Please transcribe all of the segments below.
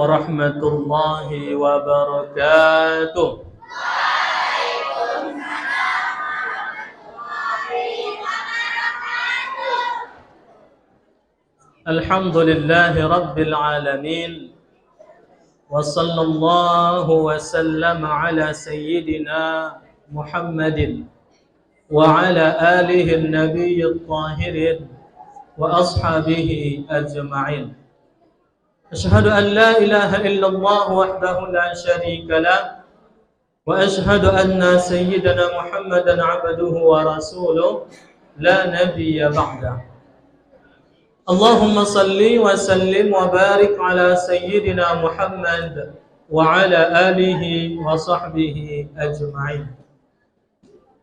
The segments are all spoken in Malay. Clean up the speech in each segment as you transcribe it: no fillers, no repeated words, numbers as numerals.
warahmatullahi wabarakatuh. Alhamdulillahi rabbil alamin. Wa sallallahu wa sallama ala sayyidina Muhammadin wa ala alihi an-nabiyyi at-tahirin wa ashabihi ajma'in. Asyhadu an la ilaha illallah wahdahu la syarika lah wa asyhadu anna sayyidana Muhammadan abduhu wa rasuluh la nabiyya ba'dah. Allahumma salli wa sallim wa barik ala sayyidina Muhammad wa ala alihi wa sahbihi ajma'in.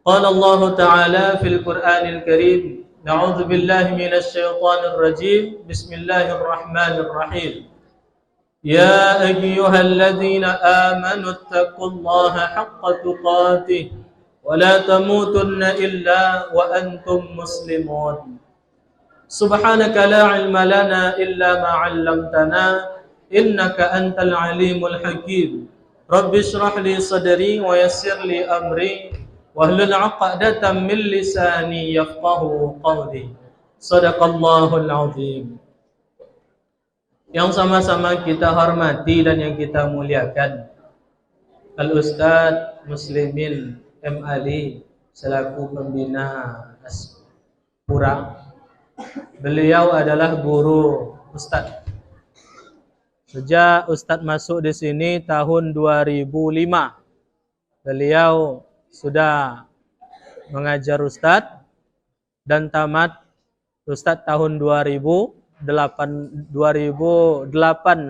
Qala Allah Ta'ala fil Qur'anil Karim, na'udzu billahi minasy syaithanir rajim. Bismillahirrahmanirrahim. Ya ayyuhalladzina amanu taqullaha haqqa tuqatih wa la tamutunna illa wa antum muslimun. Subhanaka la ilma lana illa ma 'allamtana innaka antal alimul hakim. Rabbi shrah li sadri wa yassir li amri wahlul 'uqdatam min lisani yafqahu qawli. Shadaqallahul 'azim. Yang sama-sama kita hormati dan yang kita muliakan, Al-Ustadz Muslimin M. Ali selaku pembina Aspura. Beliau adalah guru Ustadz. Sejak Ustadz masuk di sini tahun 2005, beliau sudah mengajar Ustadz dan tamat Ustadz tahun 2008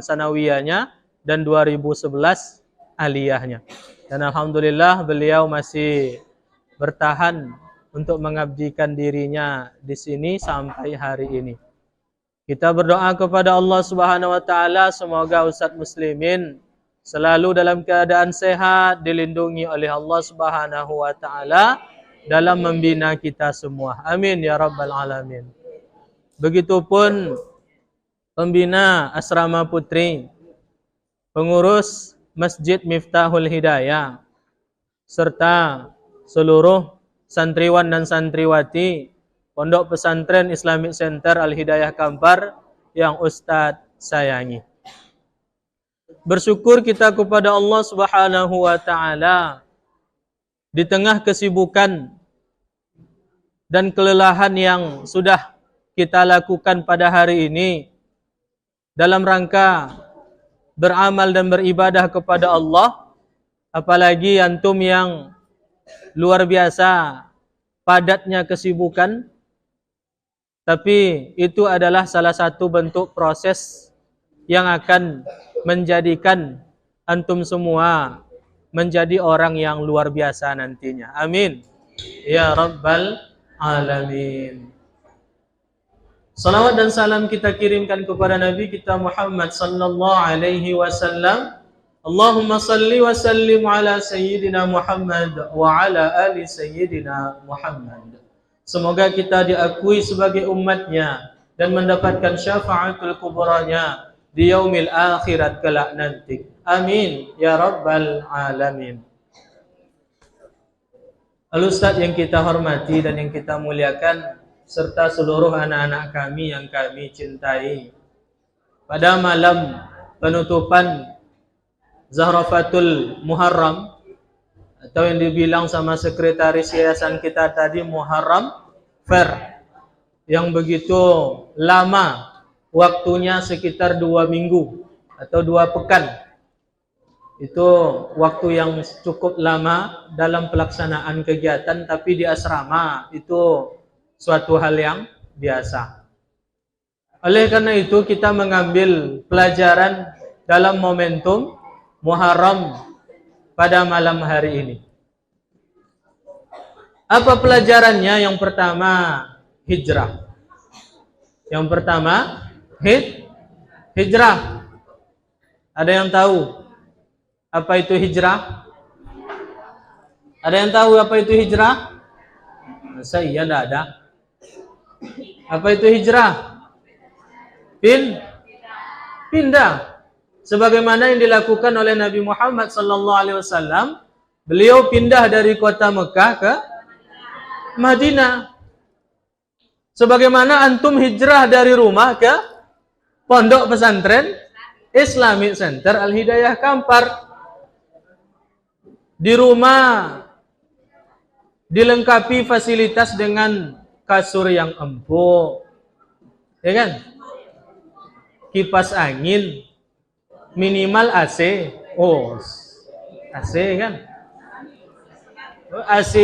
sanawiyahnya dan 2011 aliyahnya. Dan alhamdulillah beliau masih bertahan untuk mengabdikan dirinya di sini sampai hari ini. Kita berdoa kepada Allah Subhanahu wa taala semoga Ustadz Muslimin selalu dalam keadaan sehat, dilindungi oleh Allah Subhanahu wa taala dalam membina kita semua. Amin ya rabbal alamin. Begitupun pembina Asrama Putri, pengurus Masjid Miftahul Hidayah, serta seluruh santriwan dan santriwati Pondok Pesantren Islamic Center Al-Hidayah Kampar yang Ustadz sayangi. Bersyukur kita kepada Allah Subhanahu wa taala di tengah kesibukan dan kelelahan yang sudah kita lakukan pada hari ini dalam rangka beramal dan beribadah kepada Allah, apalagi antum yang luar biasa padatnya kesibukan, tapi itu adalah salah satu bentuk proses yang akan menjadikan antum semua menjadi orang yang luar biasa nantinya. Amin ya rabbal alamin. Salawat dan salam kita kirimkan kepada Nabi kita Muhammad sallallahu alaihi wasallam. Allahumma salli wa sallim ala sayyidina Muhammad wa ala ali sayyidina Muhammad. Semoga kita diakui sebagai umatnya dan mendapatkan syafaatul kubranya di yaumil akhirat kelak nanti. Amin ya rabbal alamin. Al-Ustadz yang kita hormati dan yang kita muliakan, serta seluruh anak-anak kami yang kami cintai, pada malam penutupan Zahrafatul Muharram, atau yang dibilang sama sekretaris yayasan kita tadi Muharram Fair, yang begitu lama waktunya, sekitar 2 minggu atau 2 pekan. Itu waktu yang cukup lama dalam pelaksanaan kegiatan, tapi di asrama itu suatu hal yang biasa. Oleh karena itu kita mengambil pelajaran dalam momentum Muharram pada malam hari ini. Apa pelajarannya? Yang pertama, hijrah. Yang pertama, hijrah. Ada yang tahu apa itu hijrah? Ada yang tahu apa itu hijrah? Masa iya enggak ada? Apa itu hijrah? Pindah. Sebagaimana yang dilakukan oleh Nabi Muhammad SAW, beliau pindah dari kota Mekah ke Madinah. Sebagaimana antum hijrah dari rumah ke pondok pesantren Islamic Center Al-Hidayah Kampar. Di rumah dilengkapi fasilitas dengan kasur yang empuk, ya kan? Kipas angin, minimal AC. Oh, AC kan? AC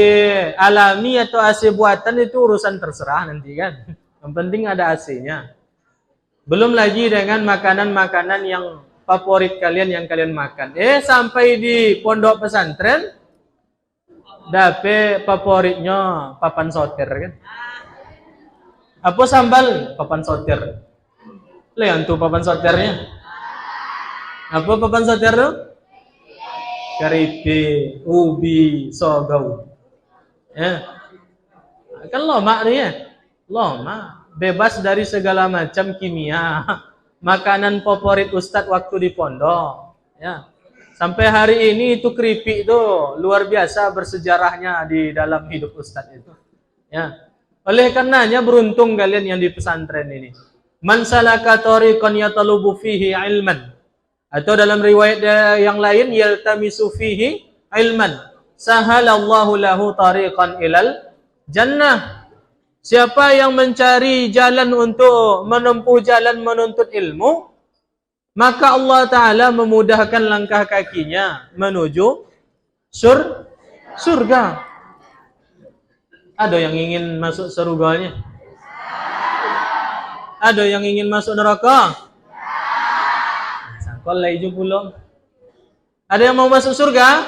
alami atau AC buatan itu urusan terserah nanti kan. Yang penting ada AC-nya. Belum lagi dengan makanan-makanan yang favorit kalian yang kalian makan. Sampai di pondok pesantren, dape favoritnya papan soter kan. Apa sambal? Papan soter. Lihat tuh papan soternya. Apa papan soter tuh? Keripik, ubi, sogau. Ya. Kan lomak nih ya. Lomak. Bebas dari segala macam kimia. Makanan favorit Ustadz waktu di pondok. Ya. Sampai hari ini itu keripik itu luar biasa bersejarahnya di dalam hidup Ustadz itu. Ya. Oleh karenanya beruntung kalian yang di pesantren ini. Man salaka tariqan yatalubu fihi ilman. Atau dalam riwayat yang lain yaltamisu fihi ilman sahalallahu lahu tariqan ilal jannah. Siapa yang mencari jalan untuk menempuh jalan menuntut ilmu, maka Allah Ta'ala memudahkan langkah kakinya menuju surga. Ada yang ingin masuk surganya? Ada yang ingin masuk neraka? Kolai pulau. Ada yang mau masuk surga?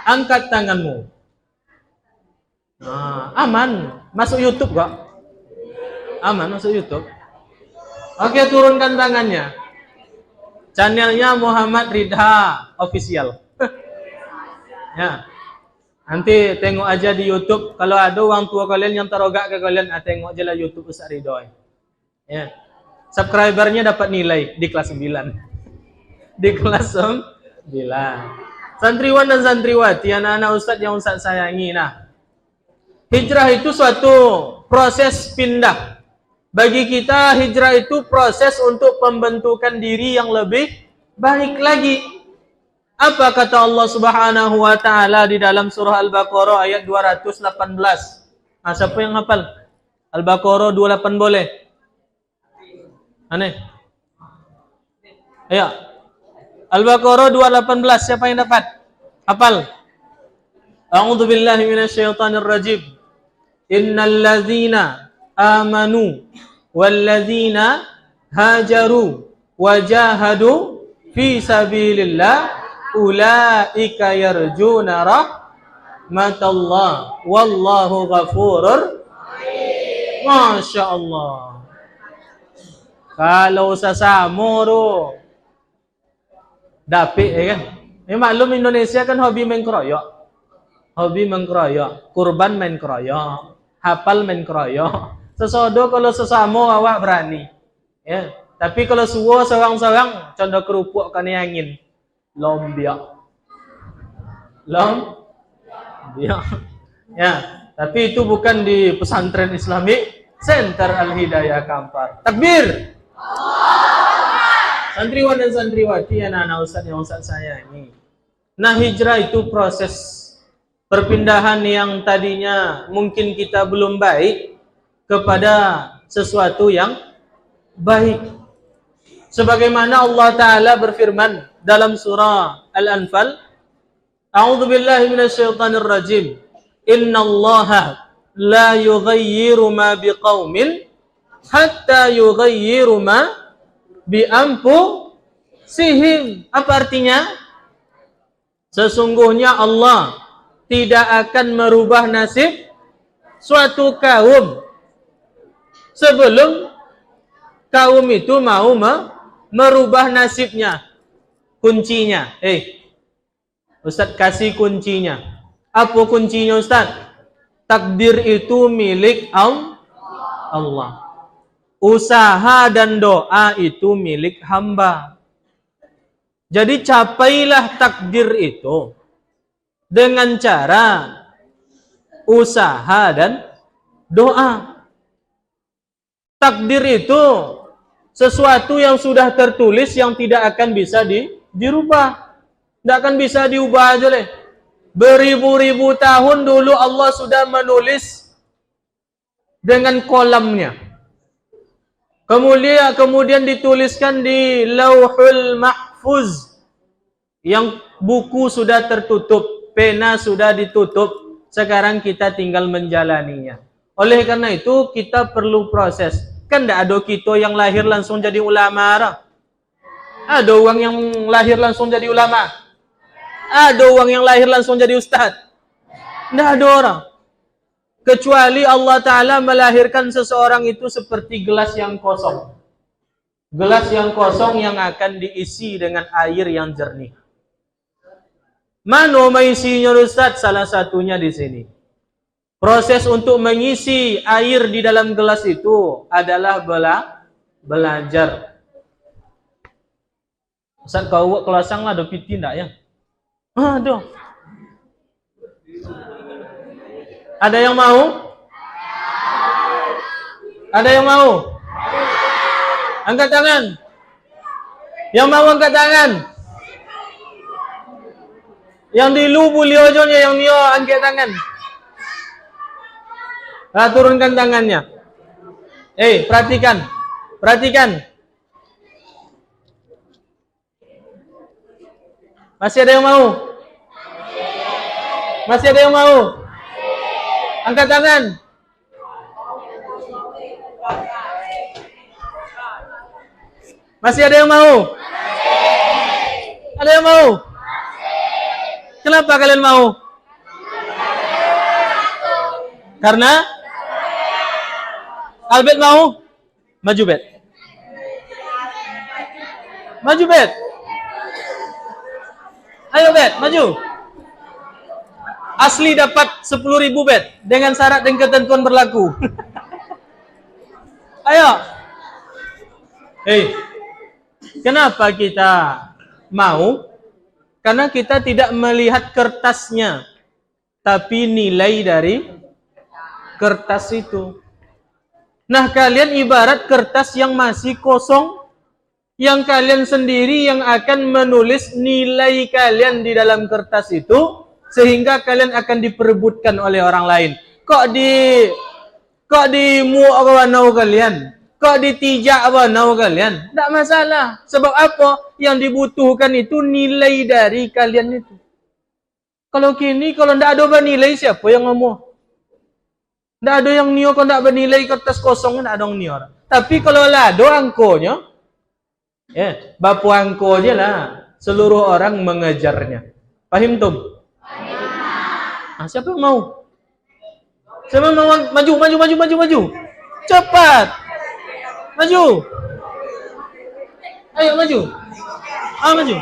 Angkat tanganmu. Aman. Masuk YouTube kok. Aman masuk YouTube. Oke, turunkan tangannya. Channelnya Muhammad Ridha Official. Ya. Nanti tengok aja di YouTube. Kalau ada orang tua kalian yang terogak ke kalian, tengok aja lah YouTube Ustaz Ridha. Ya. Subscribernya dapat nilai di kelas 9. Di kelas 9. Santriwan dan santriwati, anak-anak Ustaz yang Ustaz sayangi. Nah, hijrah itu suatu proses pindah. Bagi kita hijrah itu proses untuk pembentukan diri yang lebih baik lagi. Apa kata Allah Subhanahu wa taala di dalam surah Al-Baqarah ayat 218? Nah, siapa yang hafal? Al-Baqarah 28 boleh? Aneh. Ayo. Al-Baqarah 218 siapa yang dapat? Hafal. A'udzu billahi minasyaitonir rajim. Innal ladzina amanu wal ladzina hajaru wajahadu fi sabilillah ulaika yarjuna rahmatallah wallahu ghafurur rahim. Masya Allah. Kalau sesama tu dapik kan. Maklum Indonesia kan hobi main keroyok. Hobi main keroyok, kurban main keroyok, hafal main keroyok. Sesodo kalau sesama awak berani. Ya, tapi kalau suwo seorang-seorang condong kerupuk kan angin. Lombiak. Ya, tapi itu bukan di pesantren Islamic Center Al-Hidayah Kampar. Takbir. Santriwan dan santriwati anak-anak Ustaz yang Ustaz sayangi. Nah, hijrah itu proses perpindahan yang tadinya mungkin kita belum baik kepada sesuatu yang baik. Sebagaimana Allah Ta'ala berfirman dalam surah Al-Anfal, A'udzu billahi minasyaitonir rajim. Innallaha la yughayyiru ma biqaumin hatta yughayyiru ma bi anfusihim. Apa artinya? Sesungguhnya Allah tidak akan merubah nasib suatu kaum sebelum kaum itu mau merubah nasibnya. Kuncinya, Ustaz kasih kuncinya. Apa kuncinya Ustaz? Takdir itu milik Allah. Usaha dan doa itu milik hamba. Jadi capailah takdir itu dengan cara usaha dan doa. Takdir itu sesuatu yang sudah tertulis yang tidak akan bisa dirubah. Tidak akan bisa diubah aja deh. Beribu-ribu tahun dulu Allah sudah menulis dengan kolamnya. Kemudian dituliskan di Lauhul Mahfuz. Yang buku sudah tertutup, pena sudah ditutup. Sekarang kita tinggal menjalaninya. Oleh karena itu kita perlu proses. Kan tidak ada kita yang lahir langsung jadi ulama. Ada orang yang lahir langsung jadi ulama. Ada orang yang lahir langsung jadi ustaz. Tidak ada orang. Kecuali Allah Ta'ala melahirkan seseorang itu seperti gelas yang kosong. Gelas yang kosong yang akan diisi dengan air yang jernih. Mana mengisinya Ustaz? Salah satunya di sini. Proses untuk mengisi air di dalam gelas itu adalah belajar. Ustaz kau kelasang lah ada piti enggak ya? Aduh. Ada yang mau? Ada yang mau? Angkat tangan. Yang mau angkat tangan. Yang di lu buliojonya yang nio angkat tangan. Nah, turunkan tangannya. Perhatikan. Perhatikan. Masih ada yang mau? Masih ada yang mau? Angkat tangan. Masih ada yang mau? Ada yang mau? Kenapa kalian mau? Karena Albert mau? Maju Bet. Maju Bet. Ayo Bet, maju. Asli dapat 10.000 Bet dengan syarat dan ketentuan berlaku. Ayo. Kenapa kita mau? Karena kita tidak melihat kertasnya, tapi nilai dari kertas itu. Nah, kalian ibarat kertas yang masih kosong, yang kalian sendiri yang akan menulis nilai kalian di dalam kertas itu, sehingga kalian akan diperebutkan oleh orang lain. Kok di mu'awanau kalian? Kok ditijak awanau kalian? Tidak masalah. Sebab apa? Yang dibutuhkan itu nilai dari kalian itu. Kalau kini, kalau tidak ada nilai, siapa yang ngomong? Tidak ada yang nio, kalau tidak bernilai kertas kosong, tidak ada yang nio. Tapi kalau ada angkonya, bapu angko aja lah. Seluruh orang mengejarnya. Paham tuh? Siapa yang mau? Siapa yang mau? Maju. Cepat. Maju. Ayo maju. Maju.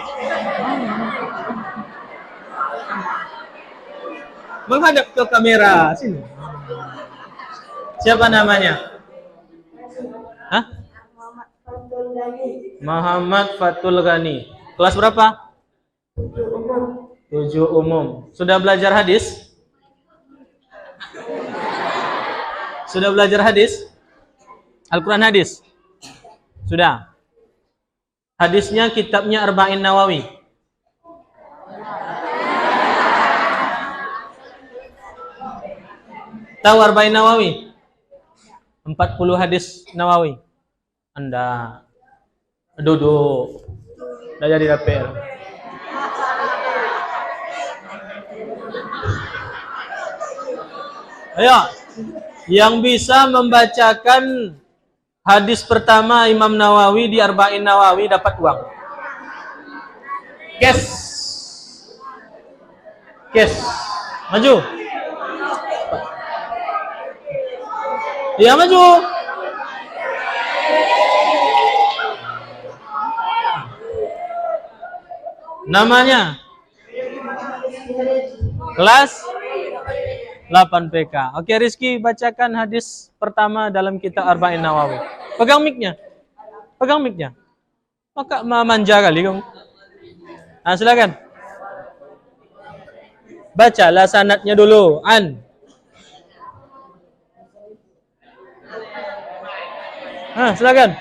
Menghadap ke kamera sini. Siapa namanya? Muhammad Fatul Ghani. Kelas berapa? 7 umum. Sudah belajar hadis? Sudah belajar hadis? Al-Quran hadis? Sudah. Hadisnya kitabnya Arba'in Nawawi. Tahu Arba'in Nawawi? 40 hadis Nawawi. Anda duduk. Dah jadi dapet. Ayo. Yang bisa membacakan hadis pertama Imam Nawawi di Arba'in Nawawi dapat uang. Kes. Maju. Ya maju. Namanya? Kelas 8 PK. Oke Rizky, bacakan hadis pertama dalam kitab Arba'in Nawawi. Pegang mic-nya. Maka manja kali kamu. Silakan. Bacalah sanadnya dulu. An. Silakan.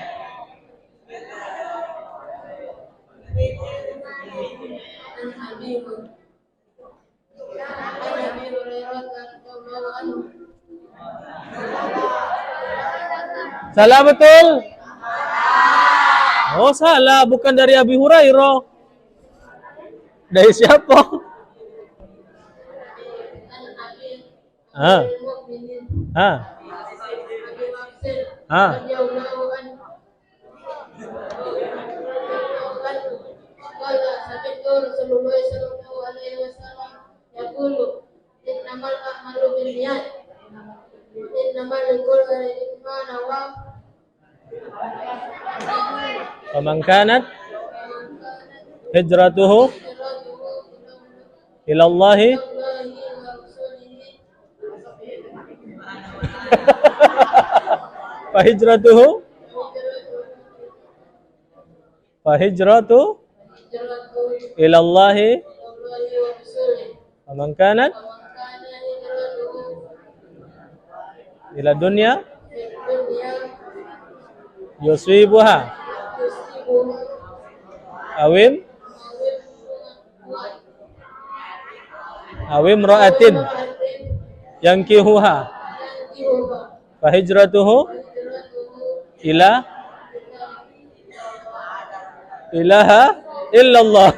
Salah betul? Oh salah, bukan dari Abi Hurairah. Dari siapa? Faman kanat hijratuhu ila Allah fahijratu ila Allah faman kanat ila dunya yusibuha awim ra'atin yankihuha fahijratuhu ila ilaha illallah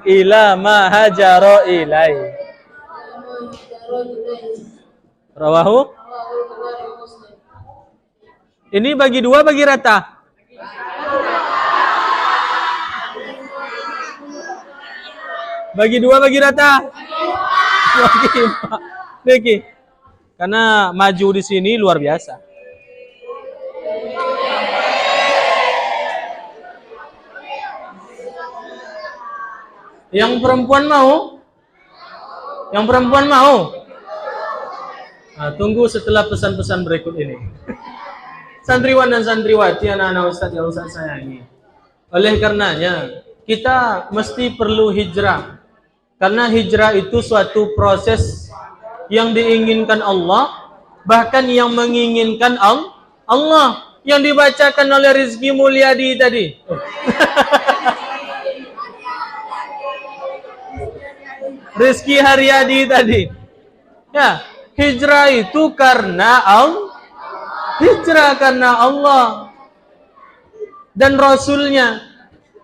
ila ma hajara ilai. Rawahu. Ini bagi dua, bagi rata. Bagi dua, bagi rata. Bagi empat. Niki. Karena maju di sini luar biasa. Yang perempuan mau? Yang perempuan mau? Tunggu setelah pesan-pesan berikut ini. Santriwan dan santriwati, anak-anak ustadz yang ustadz sayangi. Oleh karenanya, kita mesti perlu hijrah. Karena hijrah itu suatu proses yang diinginkan Allah, bahkan yang menginginkan Allah. Yang dibacakan oleh Rizky Mulyadi tadi. Rizky Haryadi tadi. Ya, hijrah itu karena hijrah karena Allah dan Rasulnya.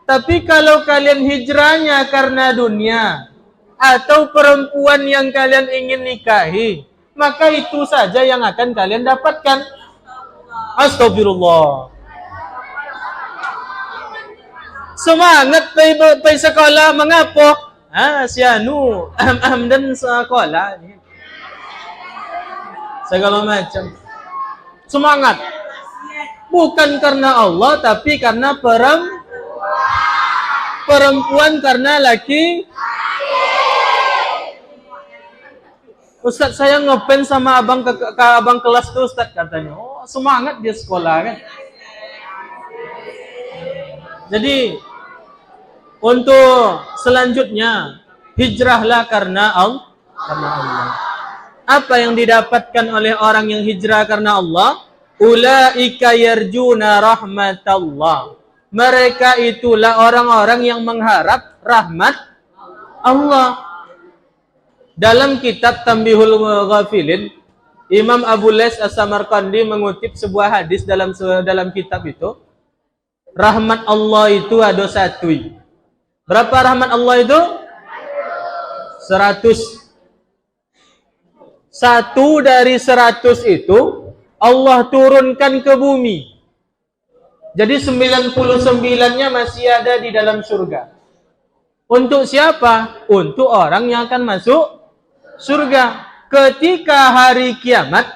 Tapi kalau kalian hijrahnya karena dunia atau perempuan yang kalian ingin nikahi, maka itu saja yang akan kalian dapatkan. Astagfirullah. Semangat pergi sekolah, mengapa? Sianu dan sekolah segala macam. Semangat. Bukan karena Allah, tapi karena perempuan karena laki. Ustaz, saya ngefans sama abang ke abang kelas tuh Ustaz, katanya. Oh, semangat dia sekolah kan. Jadi untuk selanjutnya, hijrahlah karena Allah. Apa yang didapatkan oleh orang yang hijrah karena Allah? Ulaika yarjuna rahmatallah. Mereka itulah orang-orang yang mengharap rahmat Allah. Dalam kitab Tanbihul Ghafilin, Imam Abu Lays As-Samarqandi mengutip sebuah hadis dalam kitab itu. Rahmat Allah itu ada satu. Berapa rahmat Allah itu? 100. Satu dari 100 itu Allah turunkan ke bumi. Jadi 99-nya masih ada di dalam surga. Untuk siapa? Untuk orang yang akan masuk surga. Ketika hari kiamat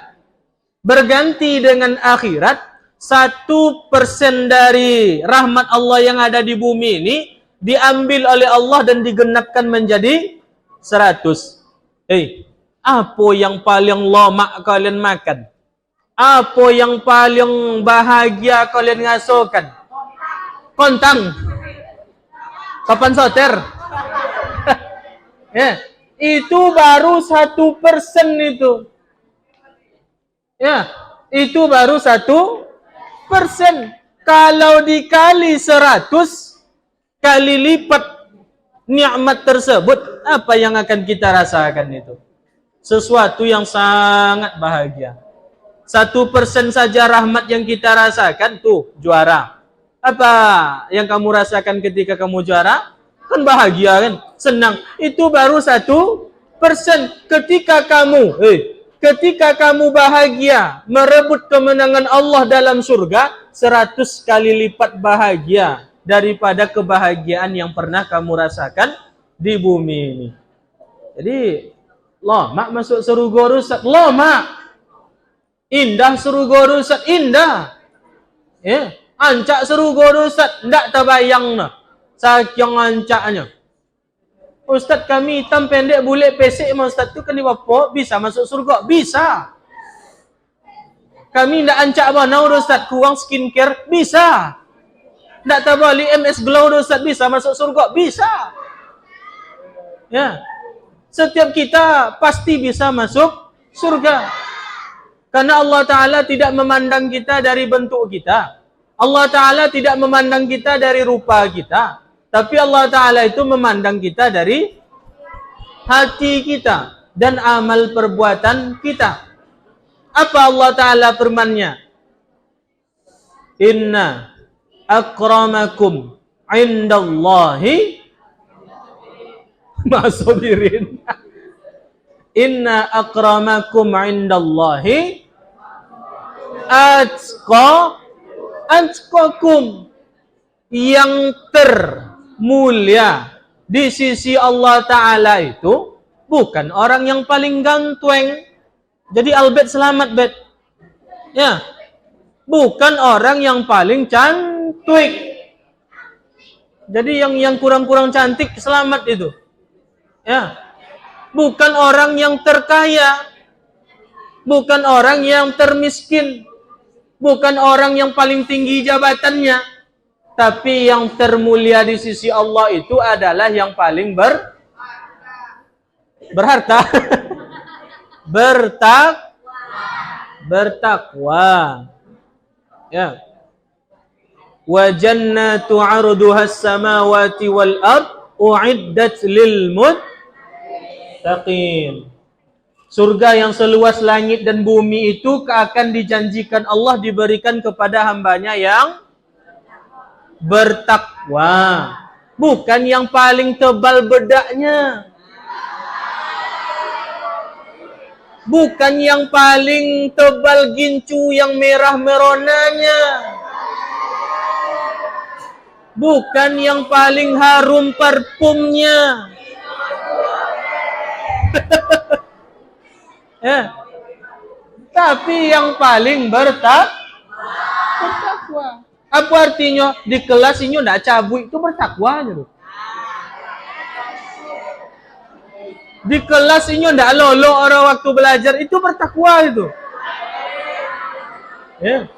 berganti dengan akhirat, 1% dari rahmat Allah yang ada di bumi ini diambil oleh Allah dan digenapkan menjadi 100. Apa yang paling lomak kalian makan? Apa yang paling bahagia kalian ngasuhkan? Kontang. Papan soter. Ya, itu baru 1% itu. Ya, itu baru 1%. Kalau dikali 100 kali lipat nikmat tersebut, apa yang akan kita rasakan itu? Sesuatu yang sangat bahagia. 1% saja rahmat yang kita rasakan tuh juara. Apa yang kamu rasakan ketika kamu juara? Kan bahagia kan, senang. Itu baru 1%. Ketika kamu bahagia merebut kemenangan Allah dalam surga, 100 kali lipat bahagia daripada kebahagiaan yang pernah kamu rasakan di bumi ini. Jadi, loh, mak masuk surga rusat. Loh, mak. Indah surga rusat, indah. Ya, ancak surga rusat, ndak terbayang nah. Saking ancaknya. Ustaz kami hitam pendek bulat pesek mah ustaz tu kan apa? Bisa masuk surga? Bisa. Kami ndak ancak mana ustaz kurang skincare? Bisa. Ndak tabali MS Glow ustaz bisa masuk surga? Bisa. Ya. Setiap kita pasti bisa masuk surga. Karena Allah Ta'ala tidak memandang kita dari bentuk kita. Allah Ta'ala tidak memandang kita dari rupa kita. Tapi Allah Ta'ala itu memandang kita dari hati kita dan amal perbuatan kita. Apa Allah Ta'ala firman-Nya? Inna akramakum indallahi ma'asubirin. Inna akramakum indallahi atqakum, yang termulia di sisi Allah Ta'ala itu bukan orang yang paling ganteng. Jadi albet selamat bet. Ya. Bukan orang yang paling cantik. Jadi yang kurang-kurang cantik selamat itu. Ya. Bukan orang yang terkaya. Bukan orang yang termiskin. Bukan orang yang paling tinggi jabatannya. Tapi yang termulia di sisi Allah itu adalah yang paling berharta. Bertakwa. Ya. Wa jannatu 'arduha as-samawati wal ard u'iddat lil muttaqin. Surga yang seluas langit dan bumi itu akan dijanjikan Allah diberikan kepada hambanya yang bertakwa. Bukan yang paling tebal bedaknya. Bukan yang paling tebal gincu yang merah meronanya. Bukan yang paling harum parfumnya. Ya. Tapi yang paling bertakwa. Apa artinya? Di kelas ini ndak cabut itu bertakwa gitu. Di kelas ini ndak lolo orang waktu belajar itu bertakwa itu. Ya.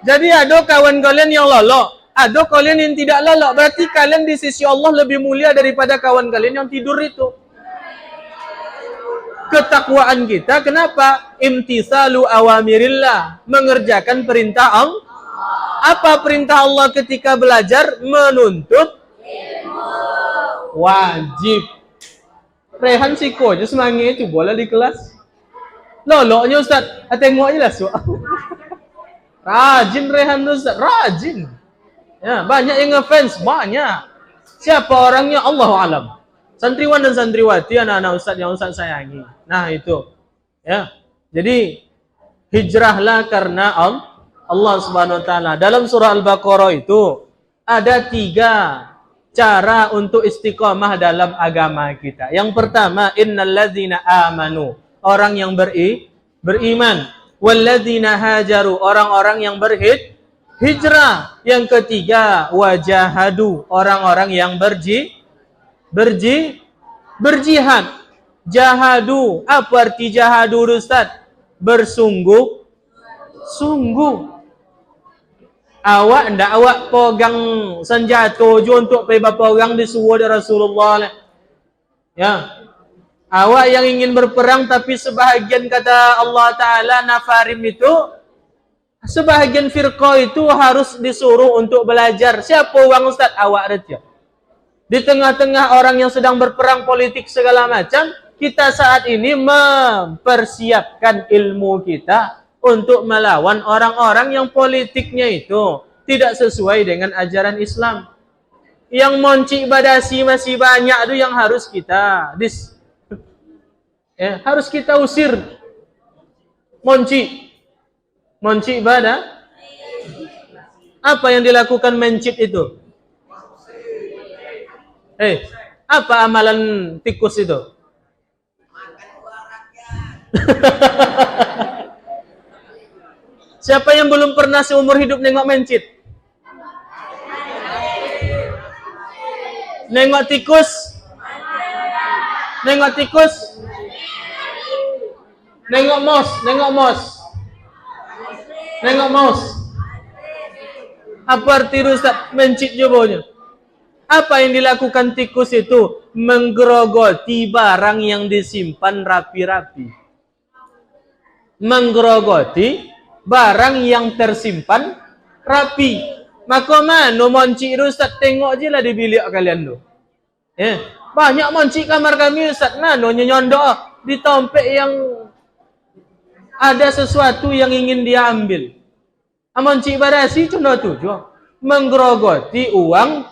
Jadi ada kawan kalian yang lolo, ada kalian yang tidak lolo. Berarti kalian di sisi Allah lebih mulia daripada kawan kalian yang tidur itu. Ketakwaan kita kenapa? Imtisalu awamirillah, mengerjakan perintah Allah. Apa perintah Allah ketika belajar? Menuntut ilmu. Wajib. Rehan siko aja semangat itu bola di kelas. Loloknya Ustaz, tengok aja lah soal. Rajin Rehan Ustaz, rajin. Ya, banyak yang ngefans, banyak. Siapa orangnya? Allahu alam. Santriwan dan santriwati, anak-anak Ustaz yang Ustaz sayangi. Nah itu. Ya. Jadi hijrahlah karena Allah Subhanahu wa taala. Dalam surah Al-Baqarah itu ada 3 cara untuk istiqamah dalam agama kita. Yang pertama, innalladzina amanu, orang yang beriman. Walladzina hajaru, orang-orang yang hijrah. Yang ketiga, wajahadu, orang-orang yang berjihad. Jahadu, apa arti jahadu Ustaz? Bersungguh-sungguh. Awak ndak awak pegang senjata je untuk pergi berapa orang disuruh dari Rasulullah. Ya. Awak yang ingin berperang tapi sebahagian kata Allah Ta'ala nafarim itu, sebahagian firqah itu harus disuruh untuk belajar. Siapa orang Ustaz? Awak saja. Di tengah-tengah orang yang sedang berperang politik segala macam, kita saat ini mempersiapkan ilmu kita untuk melawan orang-orang yang politiknya itu tidak sesuai dengan ajaran Islam. Yang monci badasi masih banyak itu yang harus kita harus kita usir. Monci ibadah. Apa yang dilakukan mencit itu? Apa amalan tikus itu? Siapa yang belum pernah seumur hidup nengok mencit? Nengok tikus? Nengok tikus? Nengok mouse? Nengok mouse? Apa arti Ustaz mencit jebonya? Apa yang dilakukan tikus itu? Menggerogoti barang yang disimpan rapi-rapi. Menggerogoti barang yang tersimpan rapi. Maka mana monci Ustaz? Tengok je lah di bilik kalian tu. Banyak monci kamar kami Ustaz. Mana nyondok di tompek yang ada sesuatu yang ingin dia ambil. Monci badasi contoh tu je. Menggerogoti uang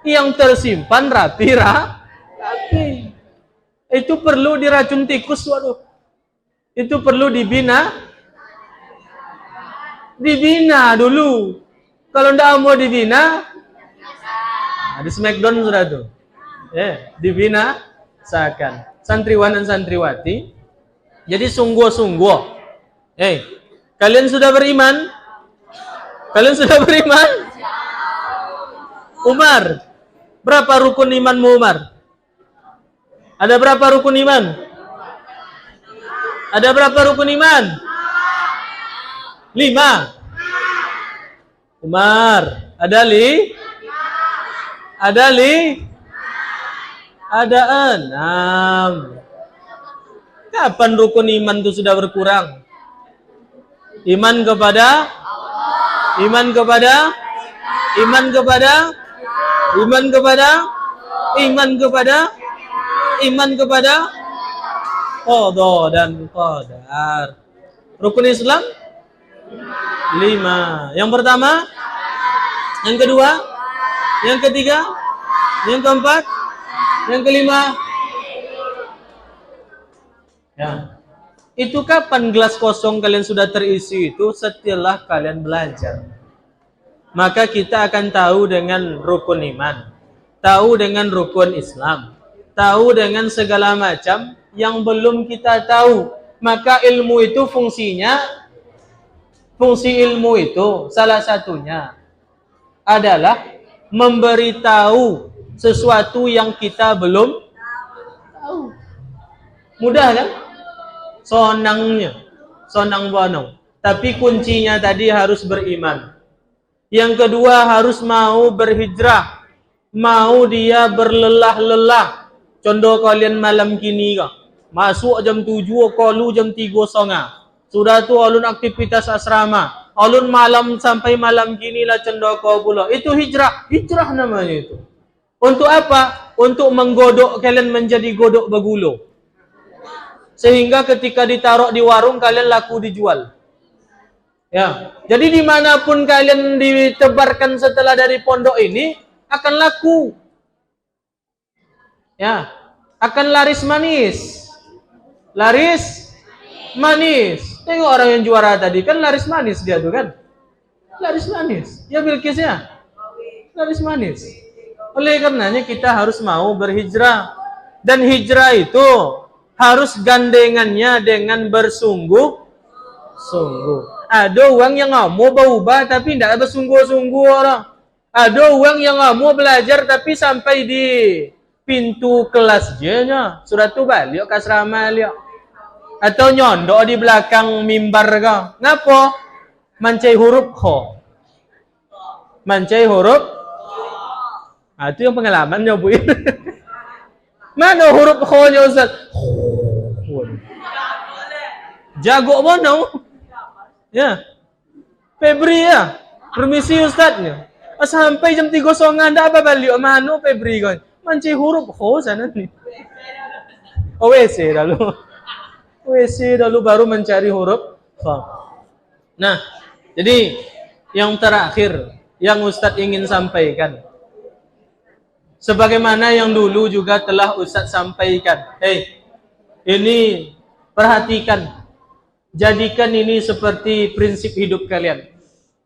yang tersimpan rapi. Itu perlu diracun tikus. Waduh. Itu perlu dibina dulu. Kalau ndak mau dibina, di Smackdown sudah tuh. Dibina seakan santriwan dan santriwati. Jadi sungguh-sungguh. Kalian sudah beriman? Umar, berapa rukun imanmu Umar? Ada berapa rukun iman? Ada berapa rukun iman? 5. Umar, ada 6. Ada 6. Kapan rukun iman itu sudah berkurang? Iman kepada qada dan qadar. Rukun Islam 5. Yang pertama, yang kedua, yang ketiga, yang keempat, yang kelima. Itu kapan gelas kosong kalian sudah terisi itu? Setelah kalian belajar. Maka kita akan tahu dengan rukun iman, tahu dengan rukun Islam, tahu dengan segala macam yang belum kita tahu. Maka ilmu itu fungsi ilmu itu salah satunya adalah memberitahu sesuatu yang kita belum tahu. Mudah kan? Sonang bonong. Tapi kuncinya tadi harus beriman. Yang kedua harus mau berhijrah. Mau dia berlelah-lelah. Contoh kalian malam kini kah? Masuk jam 7, kalu jam 3.30. Sudah tu alun aktivitas asrama. Alun malam sampai malam kini lah cendoko pula. Itu hijrah. Hijrah namanya itu. Untuk apa? Untuk menggodok kalian menjadi godok begulo. Sehingga ketika ditaruh di warung kalian laku dijual. Jadi dimanapun kalian ditebarkan setelah dari pondok ini akan laku. Akan laris manis. Tengok orang yang juara tadi kan laris manis dia tuh kan. Laris manis. Ya Bilqis ya. Laris manis. Oleh karenanya kita harus mau berhijrah. Dan hijrah itu harus gandengannya dengan bersungguh-sungguh. Ada orang yang mau berubah tapi tidak bersungguh-sungguh orang. Ada orang yang mau belajar tapi sampai di pintu kelas je-nya sudah tu balik ke asrama lihat. Atau nyondok di belakang mimbar kau. Ngapa? Mancai huruf kho. Mancai huruf. Nah, itu yang pengalamannya Bu. Mana huruf kho-nya Ustaz? Jago mana? Ya. Febri ya. Permisi Ustaznya. Sampai jam 3 songan dah apa balik mana Febri kan. Mancai huruf kho sana ni. WC dulu. WC dulu baru mencari huruf kho. Nah, jadi yang terakhir yang Ustadz ingin sampaikan, sebagaimana yang dulu juga telah Ustadz sampaikan. Ini perhatikan, jadikan ini seperti prinsip hidup kalian,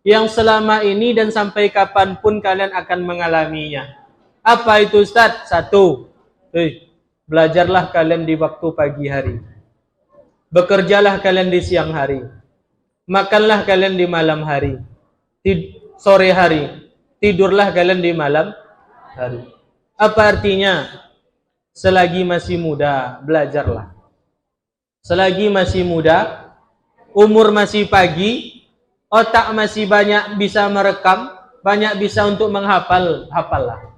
yang selama ini dan sampai kapanpun kalian akan mengalaminya. Apa itu Ustadz? Satu, belajarlah kalian di waktu pagi hari, bekerjalah kalian di siang hari, makanlah kalian di malam hari, sore hari, tidurlah kalian di malam hari. Apa artinya? Selagi masih muda, belajarlah. Selagi masih muda, umur masih pagi, otak masih banyak bisa merekam, banyak bisa untuk menghafal, hafallah.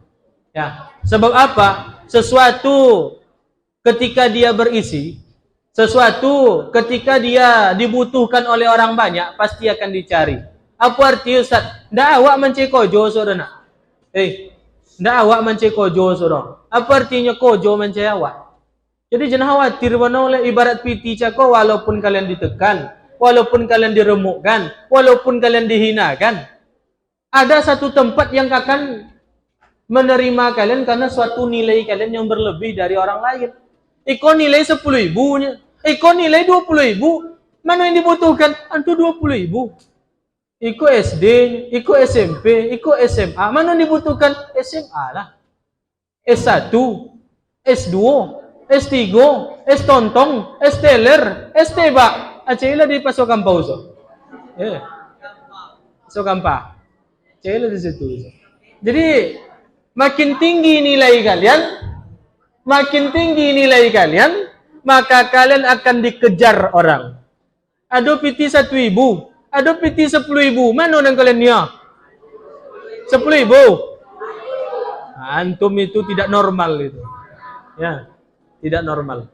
Ya, sebab apa? Sesuatu ketika dia berisi, sesuatu ketika dia dibutuhkan oleh orang banyak, pasti akan dicari. Apa arti Ustaz? Ndak awak mencari kojo saudara. Ndak awak mencari kojo saudara. Apa artinya kojo mencari awak? Jadi jangan khawatir oleh ibarat piti cako, walaupun kalian ditekan, walaupun kalian diremukkan, walaupun kalian dihinakan, ada satu tempat yang akan menerima kalian karena suatu nilai kalian yang berlebih dari orang lain. Iko nilai 10.000 nya, iko nilai 20.000. Mana yang dibutuhkan? Antu 20.000. Iko SD, iko SMP, iko SMA. Mana yang dibutuhkan? SMA lah. S1, S2, S3, S-tontong, S-teler, S-teba. Acailah di pasokan pauso. Pasokan pa. Acailah di situ. Jadi, makin tinggi nilai kalian, maka kalian akan dikejar orang. Ada piti 1.000, ada piti 10.000. Mana yang kalian ya? 10.000. Antum itu tidak normal itu. Ya, tidak normal.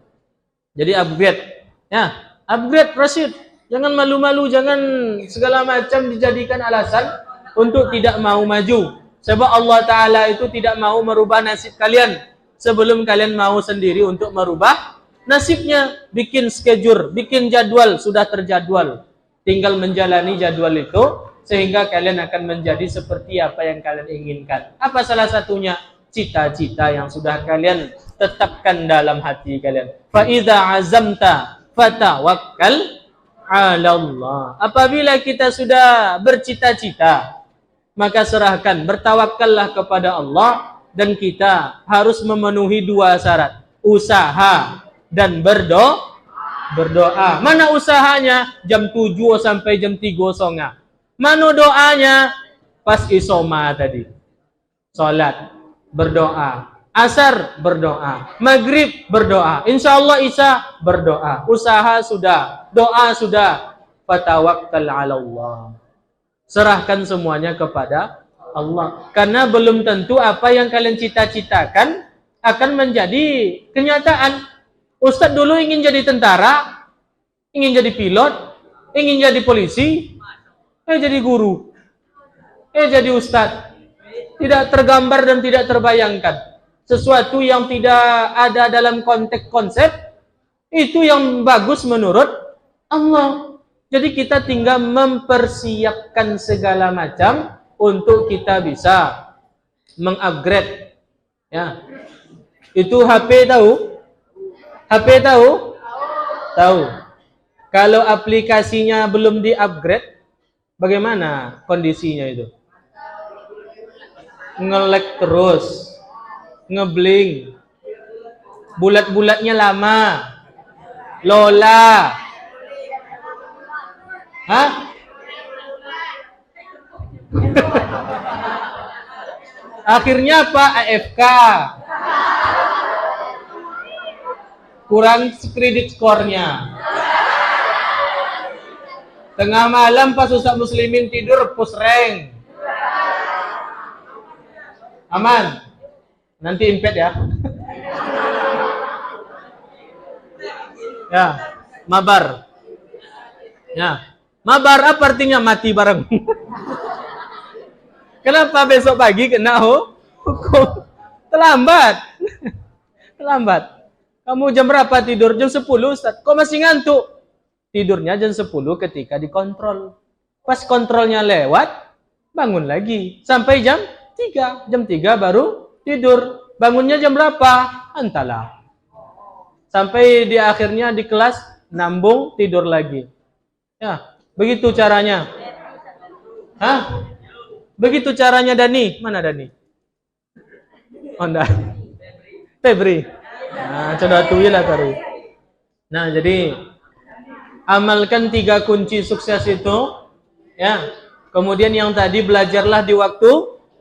Jadi upgrade. Ya, upgrade Rashid. Jangan malu-malu, jangan segala macam dijadikan alasan untuk tidak mau maju. Sebab Allah Ta'ala itu tidak mau merubah nasib kalian sebelum kalian mau sendiri untuk merubah nasibnya. Bikin schedule, bikin jadwal, sudah terjadwal. Tinggal menjalani jadwal itu sehingga kalian akan menjadi seperti apa yang kalian inginkan. Apa salah satunya? Cita-cita yang sudah kalian tetapkan dalam hati kalian. Fa idza azamta fatawakkal 'ala Allah. Apabila kita sudah bercita-cita, maka serahkan, bertawakkallah kepada Allah, dan kita harus memenuhi 2 syarat, usaha dan berdoa. Mana usahanya? Jam 7 sampai jam 3 songa. Mana doanya? Pas isoma tadi. Salat, berdoa. Asar, berdoa. Maghrib, berdoa. Insyaallah Isya, berdoa. Usaha sudah, doa sudah. Fatawakkal 'ala Allah. Serahkan semuanya kepada Allah. Karena belum tentu apa yang kalian cita-citakan akan menjadi kenyataan. Ustadz dulu ingin jadi tentara, ingin jadi pilot, ingin jadi polisi, jadi guru, jadi ustadz. Tidak tergambar dan tidak terbayangkan. Sesuatu yang tidak ada dalam konteks konsep, itu yang bagus menurut Allah. Jadi kita tinggal mempersiapkan segala macam untuk kita bisa mengupgrade. Ya. Itu HP tahu? HP tahu? Tahu. Kalau aplikasinya belum di-upgrade, bagaimana kondisinya itu? Nge-lag terus, ngebling, bulat-bulatnya lama, Lola. Hah? Akhirnya apa? AFK. Kurang kredit skornya. Tengah malam pas Ustaz Muslimin tidur push rank. Aman. Nanti impet ya. Ya, mabar. Ya. Mabar apa artinya mati bareng? Kenapa besok pagi kena hukum? Terlambat. Terlambat. Kamu jam berapa tidur? Jam 10, Ustaz. Kok masih ngantuk? Tidurnya jam 10 ketika dikontrol. Pas kontrolnya lewat, bangun lagi. Sampai jam 3. Jam 3 baru tidur. Bangunnya jam berapa? Entahlah. Sampai di akhirnya di kelas, nambung, tidur lagi. Ya, begitu caranya. Hah? Begitu caranya Dani. Mana Dani? Oh, enggak. Febri. Nah, coba tuilah tadi. Nah, jadi amalkan 3 kunci sukses itu, ya. Kemudian yang tadi belajarlah di waktu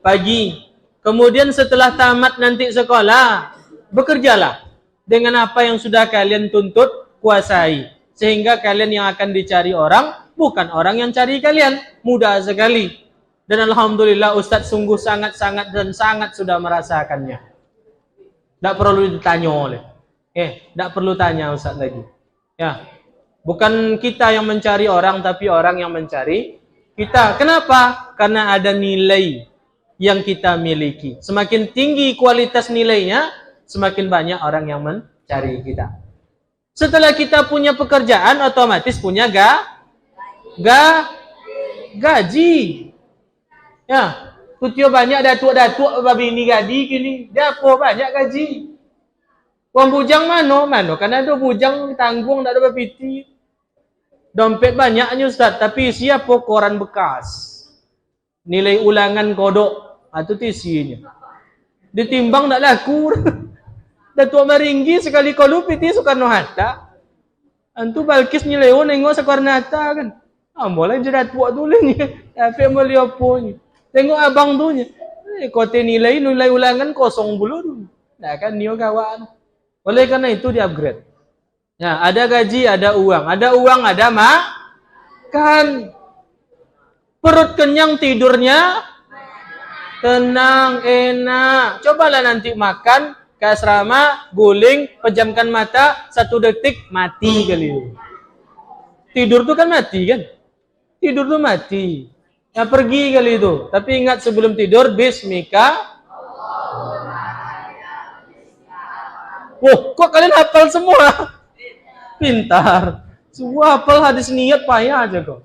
pagi. Kemudian setelah tamat nanti sekolah, bekerjalah dengan apa yang sudah kalian tuntut, kuasai. Sehingga kalian yang akan dicari orang, bukan orang yang cari kalian. Mudah sekali. Dan alhamdulillah Ustadz sungguh sangat-sangat dan sangat sudah merasakannya. Tidak perlu ditanya oleh. Tidak perlu tanya Ustadz lagi. Ya, bukan kita yang mencari orang, tapi orang yang mencari kita. Kenapa? Karena ada nilai yang kita miliki. Semakin tinggi kualitas nilainya, semakin banyak orang yang mencari kita. Setelah kita punya pekerjaan, otomatis punya gaji. Ya, kutio banyak datuk-datuk babi ini gadi kini. Dapo banyak gaji. Wang bujang mano? Kan ada bujang tanggung, tak ada bapiti. Dompet banyaknya Ustaz, tapi siapa koran bekas. Nilai ulangan kodok, itu isinya. Ditimbang tak laku. Datuk Maringgi sekali kalau piti Soekarno-Hatta. Antu Balkis nyeleo nengok Soekarno-Hatta kan. Mulai je datuk tu lah ni. Tapi mau lihat punya. Tengok abang tu nya. Kote nilai ulangan kosong dulu tu. Nah kan nio kawan. Oleh karena itu di-upgrade. Ya, ada gaji, ada uang. Ada uang, ada makan. Perut kenyang, tidurnya tenang, enak. Cobalah nanti makan ke asrama, guling, pejamkan mata, 1 detik, mati kali itu. Tidur tuh kan mati kan? Tidur tuh mati. Ya pergi kali itu. Tapi ingat sebelum tidur, bismika. Kok kalian hafal semua? Pintar. Semua hafal hadis niat payah aja kok.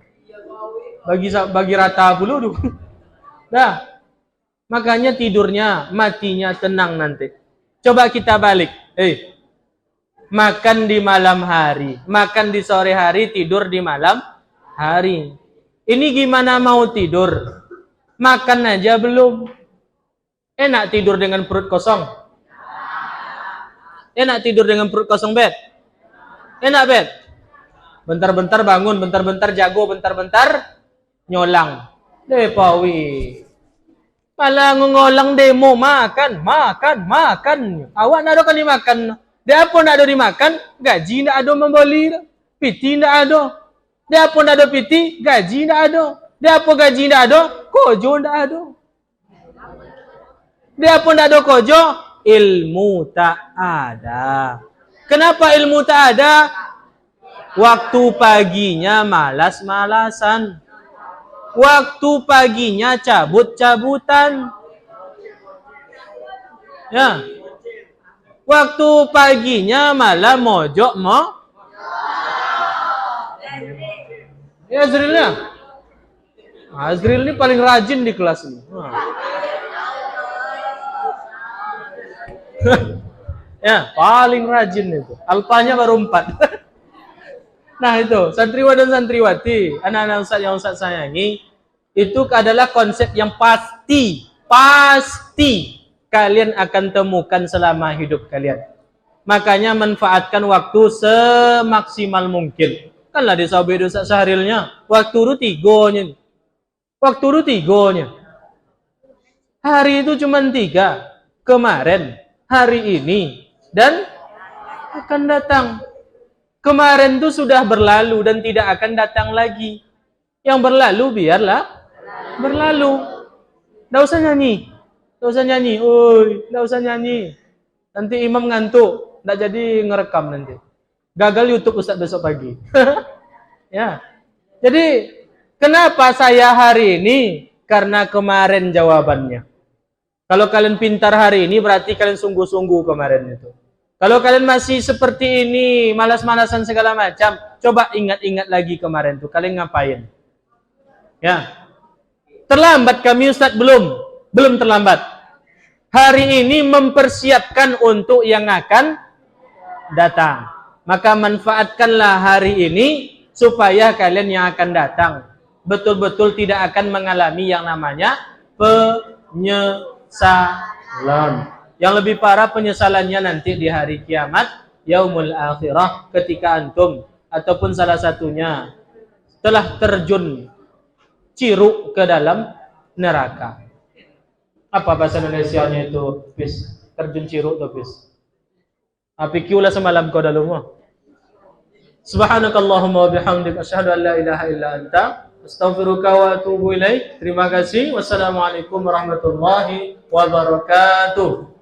Bagi rata dulu. Dah. Makanya tidurnya, matinya tenang nanti. Coba kita balik. Makan di malam hari, makan di sore hari, tidur di malam hari. Ini gimana mau tidur? Makan aja belum. Enak tidur dengan perut kosong? Enak tidur dengan perut kosong, Bet? Enak, Bet? Bentar-bentar bangun, bentar-bentar jago, bentar-bentar nyolang. Pawi. Malah ngolang demo, makan. Awak nak ada kali makan. Dia pun nak ada dimakan, gaji nak ada membeli. Piti nak ada. Dia pun nak ada piti, gaji nak ada. Dia pun gaji nak ada, kojo nak ada. Dia pun nak ada kojo, ilmu tak ada. Kenapa ilmu tak ada? Waktu paginya malas-malasan. Waktu paginya cabut-cabutan. Ya. Waktu paginya malah mojok Ya Azrilnya. Azril ini paling rajin di kelas ini. Ya, paling rajin itu. Alpanya baru 4. Nah itu, santriwan dan santriwati, anak-anak Ustaz yang Ustaz sayangi, itu adalah konsep yang pasti kalian akan temukan selama hidup kalian. Makanya manfaatkan waktu semaksimal mungkin. Kanlah di sahabat Ustaz Syahril-nya, waktu itu 3-nya. Waktu itu 3-nya. Hari itu cuma 3. Kemarin, hari ini, dan akan datang. Kemarin itu sudah berlalu dan tidak akan datang lagi. Yang berlalu biarlah berlalu. Tidak usah nyanyi. Nggak usah nyanyi, oi, nggak usah nyanyi. Nanti imam ngantuk, nggak jadi ngerekam nanti. Gagal YouTube Ustaz besok pagi. Ya. Jadi kenapa saya hari ini? Karena kemarin jawabannya. Kalau kalian pintar hari ini berarti kalian sungguh-sungguh kemarin itu. Kalau kalian masih seperti ini, malas-malasan segala macam, coba ingat-ingat lagi kemarin tuh kalian ngapain? Ya. Terlambat kami Ustaz? Belum terlambat. Hari ini mempersiapkan untuk yang akan datang. Maka manfaatkanlah hari ini supaya kalian yang akan datang betul-betul tidak akan mengalami yang namanya penyesalan. Yang lebih parah penyesalannya nanti di hari kiamat, yaumul akhirah, ketika antum ataupun salah satunya telah terjun ciruk ke dalam neraka. Apa bahasa Indonesianya itu? Bis, terjun ciruk tuh bis. Apikiulah semalam kau dalam rumah. Subhanakallahumma wa bihamdika asyhadu an la ilaha illa anta astaghfiruka wa atubu ilaik. Terima kasih. Wassalamualaikum warahmatullahi wabarakatuh.